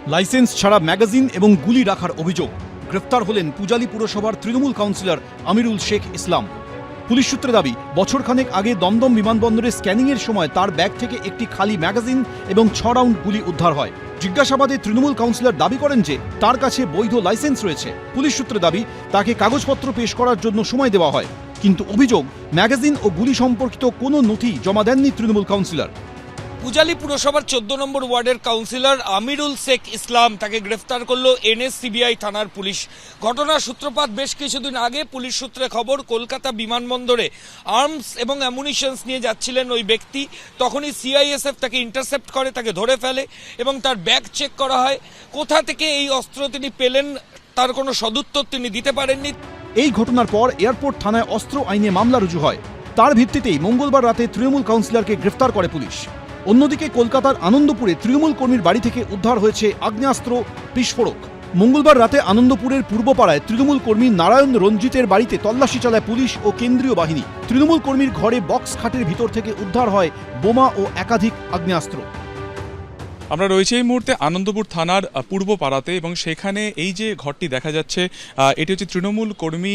Licence ছাড়া magazine এবং গুলি রাখার অভিযোগ। গ্রেফতার হলেন পূজালী পুরসভার তৃণমূল কাউন্সিলর আমিরুল শেখ ইসলাম। পুলিশ সূত্রে দাবি, বছরখানেক আগে দমদম বিমানবন্দরে স্ক্যানিংয়ের সময় তার ব্যাগ থেকে একটি খালি ম্যাগাজিন এবং 6 রাউন্ড গুলি উদ্ধার হয়। জিজ্ঞাসাবাদে তৃণমূল কাউন্সিলর দাবি করেন যে তার কাছে বৈধ লাইসেন্স রয়েছে। পুলিশ সূত্রে দাবি, তাকে কাগজপত্র পেশ করার জন্য সময় দেওয়া হয়, কিন্তু অভিযোগ ম্যাগাজিন ও গুলি সম্পর্কিত কোনো নথি জমা দেননি তৃণমূল কাউন্সিলর। পূজালী পুরসভার 14 নম্বর ওয়ার্ডের কাউন্সিলর আমিরুল শেখ ইসলাম, তাকে গ্রেফতার করল NSCBI থানার পুলিশ। ঘটনার সূত্রপাত বেশ কিছুদিন আগে। পুলিশ সূত্রে খবর, কলকাতা বিমানবন্দরে আর্মস এবং অ্যামুনিশনস নিয়ে যাচ্ছিলেন ওই ব্যক্তি। তখনই CISF তাকে ইন্টারসেপ্ট করে, তাকে ধরে ফেলে এবং তার ব্যাগ চেক করা হয়। কোথা থেকে এই অস্ত্র তিনি পেলেন তার কোনো সদুত্তর তিনি দিতে পারেননি। এই ঘটনার পর এয়ারপোর্ট থানায় অস্ত্র আইনে মামলা রুজু হয়। তার ভিত্তিতেই মঙ্গলবার রাতে তৃণমূল কাউন্সিলরকে গ্রেফতার করে পুলিশ। অন্যদিকে কলকাতার আনন্দপুরে তৃণমূল কর্মীর বাড়ি থেকে উদ্ধার হয়েছে আগ্নেয়াস্ত্র, বিস্ফোরক। মঙ্গলবার রাতে আনন্দপুরের পূর্বপাড়ায় তৃণমূল কর্মী নারায়ণ রঞ্জিতের বাড়িতে তল্লাশি চালায় পুলিশ ও কেন্দ্রীয় বাহিনী। তৃণমূল কর্মীর ঘরে বক্স খাটের ভিতর থেকে উদ্ধার হয় বোমা ও একাধিক আগ্নেয়াস্ত্র। আমরা রয়েছে এই মুহূর্তে আনন্দপুর থানার পূর্ব পাড়াতে, এবং সেখানে এই যে ঘরটি দেখা যাচ্ছে এটি হচ্ছে তৃণমূল কর্মী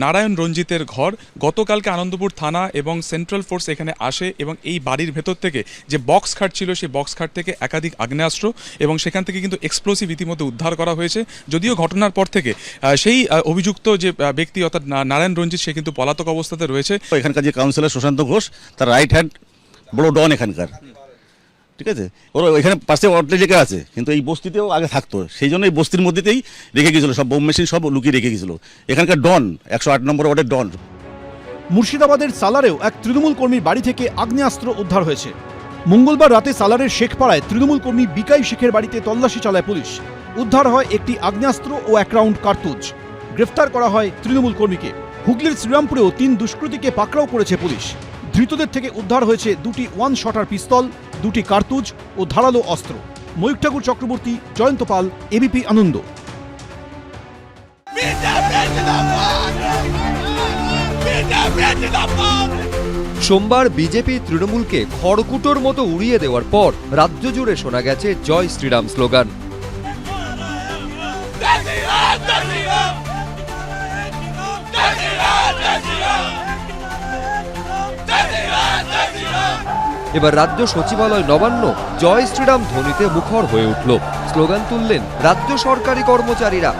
নারায়ণ রঞ্জিতের ঘর। গতকালকে আনন্দপুর থানা এবং সেন্ট্রাল ফোর্স এখানে আসে এবং এই বাড়ির ভেতর থেকে যে বক্স খাট ছিল সেই বক্স খাট থেকে একাধিক আগ্নেয়াস্ত্র এবং সেখান থেকে কিন্তু এক্সপ্লোসিভ ইতিমধ্যে উদ্ধার করা হয়েছে। যদিও ঘটনার পর থেকে সেই অভিযুক্ত যে ব্যক্তি অর্থাৎ নারায়ণ রঞ্জিত, সে কিন্তু পলাতক অবস্থাতে রয়েছে। এখানকার যে কাউন্সিলর সুশান্ত ঘোষ, তার রাইট হ্যান্ড বড় ডন এখানকার, ঠিক আছে। ওরা এখানে পাশে অটলে লেখা আছে, কিন্তু এই বস্তিতেও আগে থাকতো, সেই জন্য এই বস্তির মধ্যেতেই রেখে গেছিল, সব বোম মেশিন সব লুকিয়ে রেখে গেছিল। এখানকার ডন 108 নম্বর ওয়ার্ডের ডন। মুর্শিদাবাদের সালারেও এক তৃণমূল কর্মীর বাড়ি থেকে আগ্নেয়াস্ত্র উদ্ধার হয়েছে। মঙ্গলবার রাতে সালারের শেখপাড়ায় তৃণমূল কর্মী বিকাই শেখের বাড়িতে তল্লাশি চালায় পুলিশ। উদ্ধার হয় একটি আগ্নেয়াস্ত্র ও 1 রাউন্ড কার্তুজ। গ্রেফতার করা হয় তৃণমূল কর্মীকে। হুগলির শ্রীরামপুরেও 3 দুষ্কৃতীকে পাকড়াও করেছে পুলিশ। ধৃতদের থেকে উদ্ধার হয়েছে 2টি 1 শটার পিস্তল, 2টি কার্তুজ ও ধারালো অস্ত্র। ময়ূর ঠাকুর চক্রবর্তী, জয়ন্ত পাল, ABP আনন্দ। সোমবার বিজেপি তৃণমূলকে খড়কুটোর মতো উড়িয়ে দেওয়ার পর রাজ্য জুড়ে শোনা গেছে জয় শ্রীরাম স্লোগান। এবার রাজ্য সচিবালয় নবান্ন জয় শ্রীরাম ধ্বনিতে মুখর হয়ে উঠল। স্লোগান তুললেন রাজ্য সরকারি কর্মচারীরা।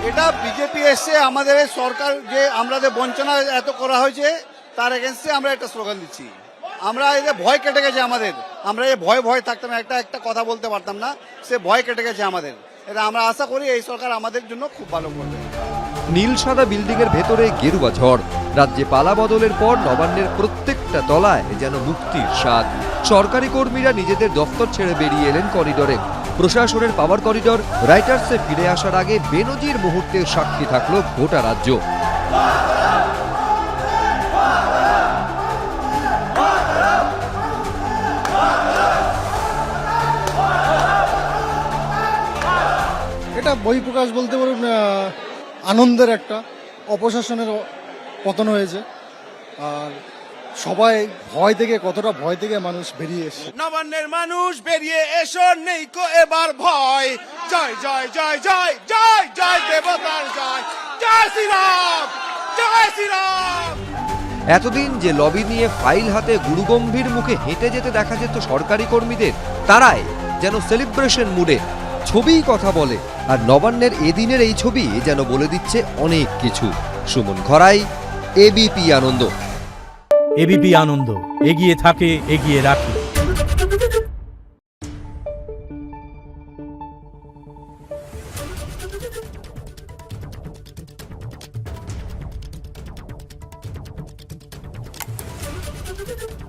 এটা বিজেপি এসে আমাদের সরকার যে আমাদের বঞ্চনা এত করা হয়েছে তার এগেনস্টে আমরা একটা স্লোগান দিচ্ছি। আমরা এই যে ভয় কেটে গেছে আমাদের, আমরা এই ভয় থাকতাম, একটা কথা বলতে পারতাম না, সে ভয় কেটে গেছে আমাদের। এটা আমরা আশা করি এই সরকার আমাদের জন্য খুব ভালো করবে। নীল সাদা বিল্ডিং এর ভেতরে গেরুয়া ঝড়। রাজ্যে পালা বদলের পর নবান্নের প্রত্যেকটা তলায় যেন মুক্তির স্বাদ। সরকারি কর্মীরা নিজেদের দফতর ছেড়ে বেরিয়ে এলেন করিডোরে। প্রশাসনের পাওয়ার করিডোর রাইটার্সে ফিরে আসার আগে বেনজির মুহূর্তের সাক্ষী থাকলো গোটা রাজ্য। এটা বহিঃপ্রকাশ বলতে পারুন, আনন্দের একটা অপশাসনের পতন হয়েছে। আর সবাই কতটা ভয় থেকে মানুষ বেরিয়ে এসে, নবান্নের মানুষ বেরিয়ে এসো, নেই কো এবার ভয়। জয় জয় জয় জয় জয় জয় দেবতার জয়, জয় শ্রীরাম, জয় শ্রীরাম। এতদিন যে লবি নিয়ে ফাইল হাতে গুরুগম্ভীর মুখে হেঁটে যেতে দেখা যেত সরকারি কর্মীদের, তারাই যেন সেলিব্রেশন মুডে। ছবিই কথা বলে, আর নবান্নের এদিনের এই ছবি যেন বলে দিচ্ছে অনেক কিছু। সুমন ঘরাই, ABP আনন্দ। ABP আনন্দ, এগিয়ে থাকে, এগিয়ে রাখে। Thank you.